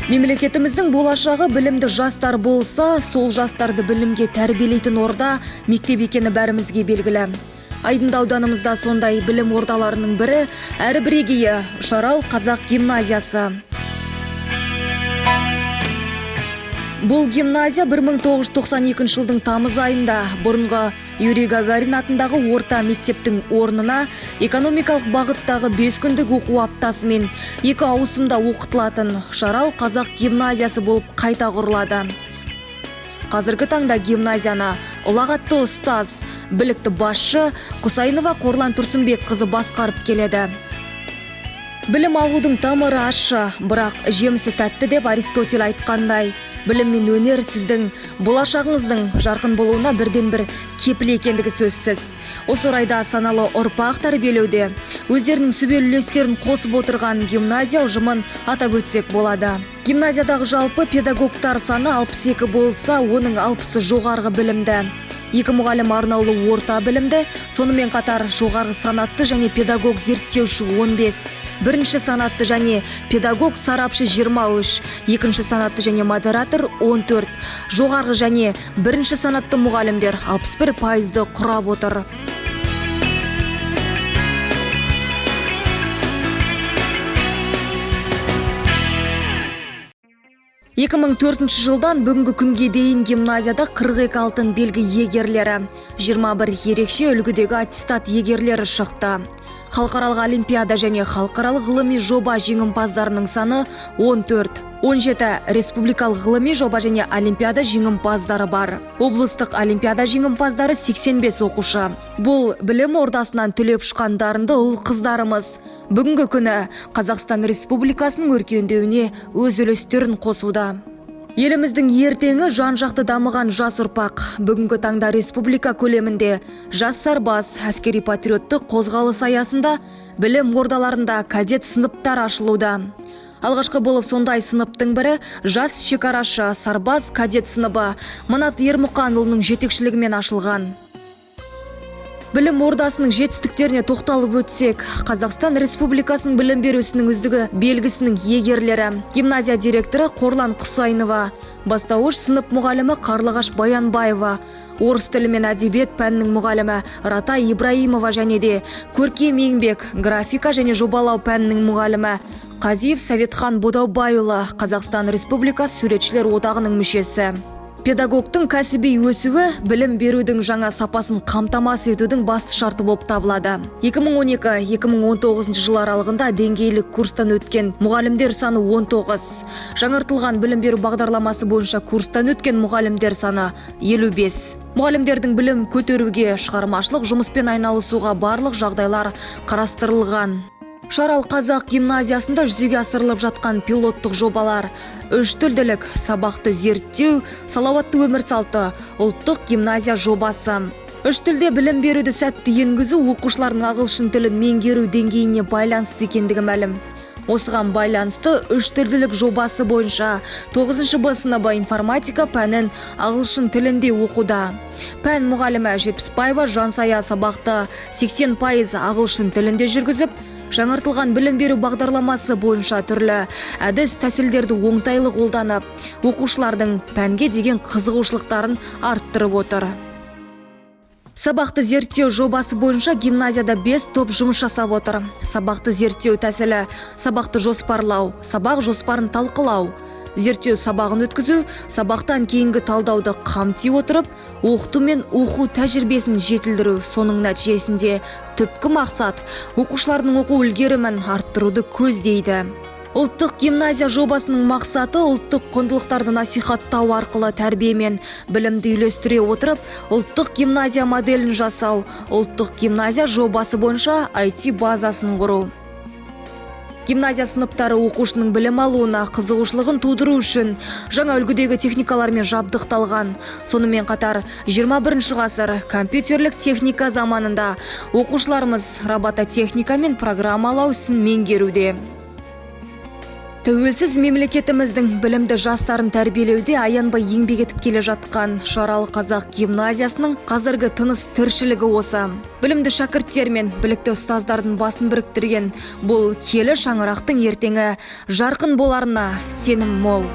Мемлекетіміздің болашағы білімді жастар болса, сол жастарды білімге тәрбиелейтін орда мектеп екені бәрімізге белгілі. Айдынды ауданымызда сондай білім ордаларының бірі әрі бірегейі Шарал қазақ гимназиясы. Бұл гимназия 1992 жылдың тамыз айында бұрынғы Юрий Гагарин атындағы орта мектептің орнына экономикалық бағыттағы 5 күндік оқу аптасымен 2 ауысымда оқытылатын Шарал қазақ гимназиясы болып қайта құрылады. Қазіргі таңда гимназияны ұлағатты ұстаз, білікті басшы Құсайынова Қорлан Тұрсынбек қызы басқарып келеді. Білім алудың тамыры ащы, бірақ жемісі тәтті деп Аристотель айтқандай, білім мен өнер сіздің болашағыңыздың жарқын болуына бірден-бір кепіл екендігі сөзсіз. Осы орайда саналы ұрпақ тәрбиелеуде өздерінің сүбелі үлестерін қосып отырған гимназия ұжымын атап өтсек болады. Гимназиядағы жалпы педагогтар саны 62 болса, оның 60-ы жоғарғы білімді. 2 мұғалім арнаулы орта білімді, сонымен қатар жоғарғы санатты және педагог зерттеуші 15, бірінші санатты және педагог сарапшы 23, екінші санатты және модератор 14, жоғарғы және бірінші санатты мұғалімдер 61%-ды құрап отыр. Екі 2004 жылдан бүгінгі күнге дейін гимназияда 42 алтын белгі егерлері, 21 ерекше үлгідегі аттестат егерлері шықты. Халықаралық олимпиада және халықаралық ғылыми жоба жеңімпаздарының саны 14. 17 республикалық ғылыми жоба және олимпиада жеңімпаздары бар. Облыстық олимпиада жеңімпаздары 85 оқушы. Бұл білім ордасынан түлеп ұшқан дарынды ұл қыздарымыз бүгінгі күні Қазақстан Республикасының өркендеуіне өз үлестерін қосуда. Еліміздің ертеңі жан-жақты дамыған жас ұрпақ. Бүгінгі таңда республика көлемінде жас сарбаз әскери патриоттық қозғалыс аясында білім ордаларында кадет сыныптар ашылуда. Алғашқы болып сондай сыныптың бірі жас шекарашы сарбаз кадет сыныбы Манат Ермұқанұлының жетекшілігімен ашылған. Білім ордасының жетістіктеріне тоқталып өтсек, Қазақстан Республикасының білім берусінің үздігі белгісінің егерлері, гимназия директоры Қорлан Құсайынова, бастауыш сынып мұғалімі Қарлығаш Баянбаева, орыс тілі мен әдебиет пәнінің мұғалімі Рата Ибраимова және де көркем еңбек, графика және жобалау пәнінің мұғалімі Қазиев Советхан Бодаубайұлы, Қазақстан Республикасы суретшілер одағының мүшесі. Педагогтың кәсіби өсуі білім берудің жаңа сапасын қамтамасыз етудің басты шарты болып табылады. 2012-2019 жыл аралығында деңгейлік курстан өткен мұғалімдер саны 19. Жаңартылған білім беру бағдарламасы бойынша курстан өткен мұғалімдер саны 55. Мұғалімдердің білім көтеруге, шығармашылық жұмыспен айналысуға барлық жағдайлар қарастырылған. Шарал қазақ гимназиясында жүзеге асырылып жатқан пилоттық жобалар: 3 тілділік, сабақты зерттеу, салауатты өмір салты, ұлттық гимназия жобасы. 3 тілде білім беруді сәтті енгізу оқушылардың ағылшын тілін меңгеру деңгейіне байланысты екендігі мәлім. Осыған байланысты 3 тілділік жобасы бойынша 9 Б сыныбы информатика пәнін ағылшын тілінде оқуда. Пән мұғалімі Жетпісбаева Жансая сабақты 80% ағылшын тілінде жүргізіп, жаңартылған білім беру бағдарламасы бойынша түрлі әдіс тәсілдерді оңтайлы қолданып, оқушылардың пәнге деген қызығушылықтарын арттырып отыр. Сабақты зерттеу жобасы бойынша гимназияда 5 топ жұмыс жасап отыр. Сабақты зерттеу тәсілі: сабақты жоспарлау, сабақ жоспарын талқылау, зерттеу сабағын өткізу, сабақтан кейінгі талдауды қамти отырып, оқыту мен оқу тәжірибесін жетілдіру. Соның нәтижесінде түпкі мақсат оқушылардың оқу үлгерімін арттыруды көздейді. Ұлттық гимназия жобасының мақсаты ұлттық құндылықтарды насихаттау арқылы тәрбие мен білімді үйлестіре отырып, ұлттық гимназия моделін жасау, ұлттық гимназия жобасы бойынша IT базасын құру. Гимназия сыныптары оқушының білім алуына қызығушылығын тудыру үшін жаңа үлгідегі техникалармен жабдықталған. Сонымен қатар 21 ғасыр компьютерлік техника заманында оқушыларымыз робототехника мен программалау ісін меңгеруде. Тәуелсіз мемлекетіміздің білімді жастарын тәрбиелеуде аянбай еңбек етіп келе жатқан Шаралы қазақ гимназиясының қазіргі тыныс тіршілігі осы. Білімді шәкірттер мен білікті ұстаздардың басын біріктірген бұл келі шаңырақтың ертеңі жарқын боларына сенім мол.